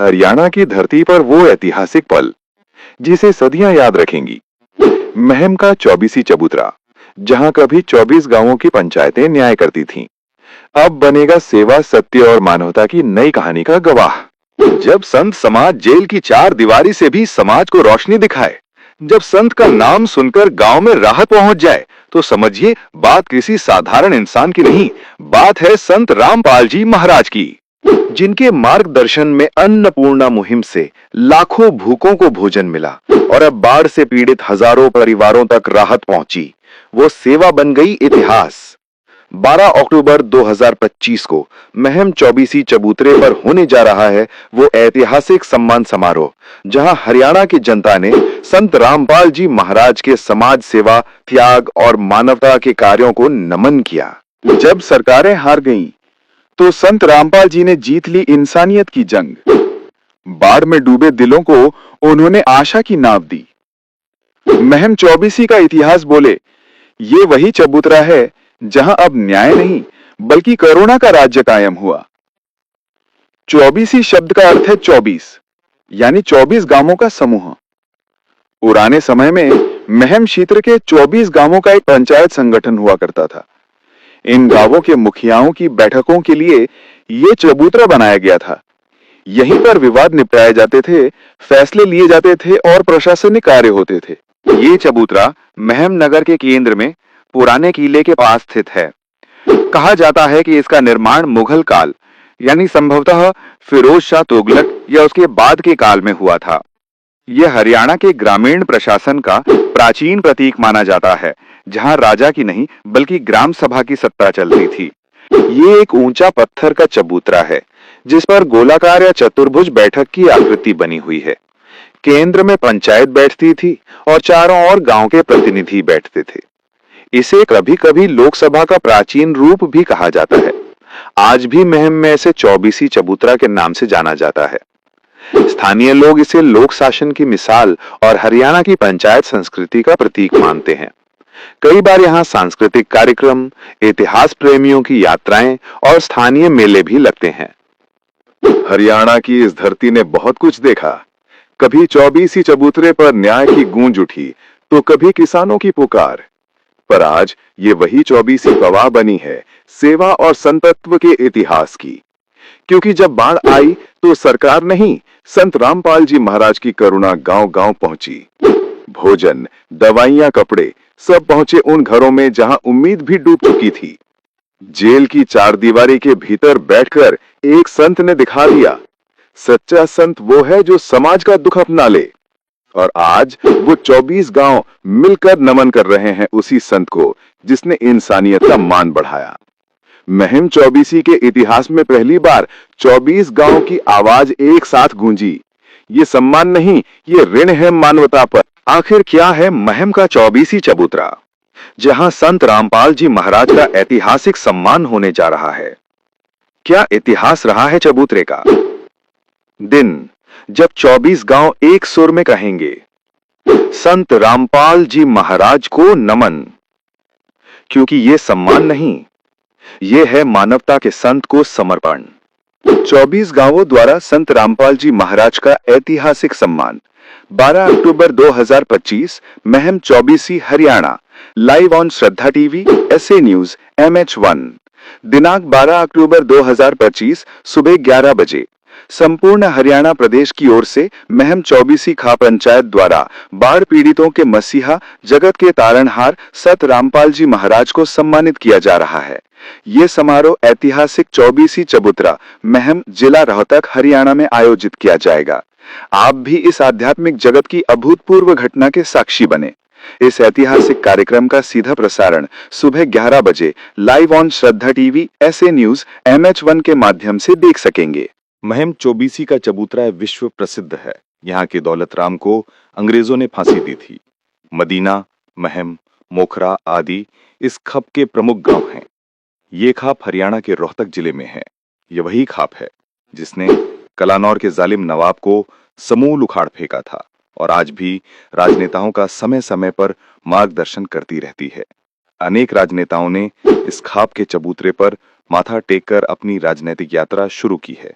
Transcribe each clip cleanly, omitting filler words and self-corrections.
हरियाणा की धरती पर वो ऐतिहासिक पल जिसे सदियां याद रखेंगी। महम का 24 चबूतरा, जहां कभी 24 गांवों की पंचायतें न्याय करती थीं, अब बनेगा सेवा, सत्य और मानवता की नई कहानी का गवाह। जब संत समाज जेल की चार दीवारी से भी समाज को रोशनी दिखाए, जब संत का नाम सुनकर गांव में राहत पहुंच जाए, तो समझिए बात किसी साधारण इंसान की नहीं, बात है संत रामपाल जी महाराज की, जिनके मार्गदर्शन में अन्नपूर्णा मुहिम से लाखों भूखों को भोजन मिला और अब बाढ़ से पीड़ित हजारों परिवारों तक राहत पहुंची। वो सेवा बन गई इतिहास। 12 अक्टूबर 2025 को महम 24 चबूतरे पर होने जा रहा है वो ऐतिहासिक सम्मान समारोह, जहां हरियाणा की जनता ने संत रामपाल जी महाराज के समाज सेवा, त्याग और मानवता के कार्यों को नमन किया। जब सरकारें हार गईं, तो संत रामपाल जी ने जीत ली इंसानियत की जंग। बाढ़ में डूबे दिलों को उन्होंने आशा की नाव दी। महम 24 का इतिहास बोले, ये वही चबूतरा है जहां अब न्याय नहीं बल्कि करुणा का राज्य कायम हुआ। 24 शब्द का अर्थ है 24, यानी 24 गांवों का समूह। पुराने समय में महम क्षेत्र के 24 गांवों का एक पंचायत संगठन हुआ करता था। इन गांवों के मुखियाओं की बैठकों के लिए ये चबूतरा बनाया गया था। यहीं पर विवाद निपटाए जाते थे, फैसले लिए जाते थे और प्रशासनिक कार्य होते थे। ये चबूतरा महम नगर के केंद्र में पुराने किले के पास स्थित है। कहा जाता है कि इसका निर्माण मुगल काल यानी संभवतः फिरोज शाह तुगलक या उसके बाद के काल में हुआ था। यह हरियाणा के ग्रामीण प्रशासन का प्राचीन प्रतीक माना जाता है, जहां राजा की नहीं बल्कि ग्राम सभा की सत्ता चलती थी। ये एक ऊंचा पत्थर का चबूतरा है, जिस पर गोलाकार या चतुर्भुज बैठक की आकृति बनी हुई है। केंद्र में पंचायत बैठती थी और चारों ओर गांव के प्रतिनिधि बैठते थे। इसे कभी कभी लोकसभा का प्राचीन रूप भी कहा जाता है। आज भी महम में ऐसे 24 चबूतरा के नाम से जाना जाता है। स्थानीय लोग इसे लोक शासन की मिसाल और हरियाणा की पंचायत संस्कृति का प्रतीक मानते हैं। कई बार यहाँ सांस्कृतिक कार्यक्रम, इतिहास प्रेमियों की यात्राएं और स्थानीय मेले भी लगते हैं। हरियाणा की इस धरती ने बहुत कुछ देखा। कभी 24 चबूतरे पर न्याय की गूंज उठी, तो कभी किसानों की पुकार। पर आज ये वही 24 गवाह बनी है सेवा और संतत्व के इतिहास की। क्योंकि जब बाढ़ आई तो सरकार नहीं, संत रामपाल जी महाराज की करुणा गांव गांव पहुंची। भोजन, दवाइयां, कपड़े सब पहुंचे उन घरों में जहां उम्मीद भी डूब चुकी थी। जेल की चार दीवारी के भीतर बैठकर एक संत ने दिखा दिया, सच्चा संत वो है जो समाज का दुख अपना ले। और आज वो 24 गांव मिलकर नमन कर रहे हैं उसी संत को जिसने इंसानियत का मान बढ़ाया। महम 24 के इतिहास में पहली बार 24 गांव की आवाज एक साथ गूंजी। ये सम्मान नहीं, ये ऋण है मानवता पर। आखिर क्या है महम का 24 चबूतरा, जहां संत रामपाल जी महाराज का ऐतिहासिक सम्मान होने जा रहा है? क्या इतिहास रहा है चबूतरे का? दिन जब 24 गांव एक सुर में कहेंगे, संत रामपाल जी महाराज को नमन। क्योंकि ये सम्मान नहीं, ये है मानवता के संत को समर्पण। 24 गांवों द्वारा संत रामपाल जी महाराज का ऐतिहासिक सम्मान। 12 October 2025, Meham 24 Haryana. Live on Shraddha TV, SA news, MH1। दिनांक 12 अक्टूबर 2025 सुबह 11 बजे। संपूर्ण हरियाणा प्रदेश की ओर से महम 24 खा पंचायत द्वारा बाढ़ पीड़ितों के मसीहा, जगत के तारणहार सत रामपाल जी महाराज को सम्मानित किया जा रहा है। ये समारोह ऐतिहासिक 24 चबूतरा, महम, जिला रोहतक, हरियाणा में आयोजित किया जाएगा। आप भी इस आध्यात्मिक जगत की अभूतपूर्व घटना के साक्षी बने। इस ऐतिहासिक कार्यक्रम का सीधा प्रसारण सुबह 11 बजे live on Shraddha TV, SA news, MH1 के माध्यम से देख सकेंगे। महम 24 का चबूतरा विश्व प्रसिद्ध है। यहाँ के दौलत राम को अंग्रेजों ने फांसी दी थी। मदीना, महम, मोखरा आदि इस खप के प्रमुख गांव हैं। ये खाप हरियाणा के रोहतक जिले में है। ये वही खाप है जिसने कलानौर के जालिम नवाब को समूल उखाड़ फेंका था और आज भी राजनेताओं का समय समय पर मार्गदर्शन करती रहती है। अनेक राजनेताओं ने इस खाप के चबूतरे पर माथा टेक कर अपनी राजनीतिक यात्रा शुरू की है।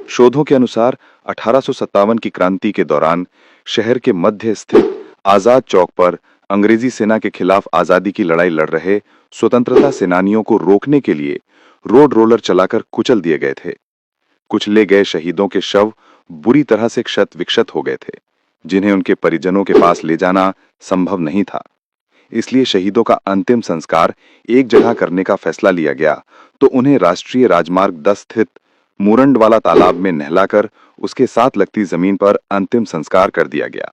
शोधों के अनुसार 1857 की क्रांति के दौरान शहर के मध्य स्थित आजाद चौक पर अंग्रेजी सेना के खिलाफ आजादी की लड़ाई लड़ रहे स्वतंत्रता सेनानियों को रोकने के लिए रोड रोलर चलाकर कुचल दिए गए थे। कुचले गए शहीदों के शव बुरी तरह से क्षत विक्षत हो गए थे, जिन्हें उनके परिजनों के पास ले जाना संभव नहीं था। इसलिए शहीदों का अंतिम संस्कार एक जगह करने का फैसला लिया गया, तो उन्हें राष्ट्रीय राजमार्ग 10 स्थित मूरंडवाला तालाब में नहलाकर उसके साथ लगती जमीन पर अंतिम संस्कार कर दिया गया।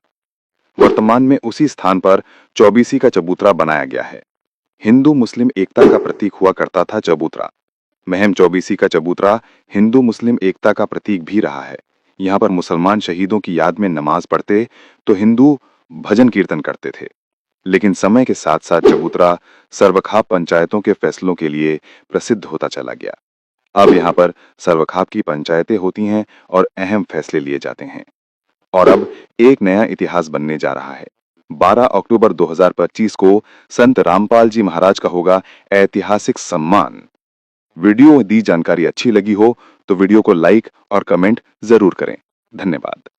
वर्तमान में उसी स्थान पर चौबीसी का चबूतरा बनाया गया है। हिंदू मुस्लिम एकता का प्रतीक हुआ करता था चबूतरा। महम चौबीसी का चबूतरा हिंदू मुस्लिम एकता का प्रतीक भी रहा है। यहाँ पर मुसलमान शहीदों की याद में नमाज पढ़ते तो हिंदू भजन कीर्तन करते थे। लेकिन समय के साथ साथ चबूतरा सर्वखाप पंचायतों के फैसलों के लिए प्रसिद्ध होता चला गया। अब यहाँ पर सर्वखाप की पंचायतें होती हैं और अहम फैसले लिए जाते हैं। और अब एक नया इतिहास बनने जा रहा है। 12 अक्टूबर 2025 को संत रामपाल जी महाराज का होगा ऐतिहासिक सम्मान। वीडियो दी जानकारी अच्छी लगी हो तो वीडियो को लाइक और कमेंट जरूर करें। धन्यवाद।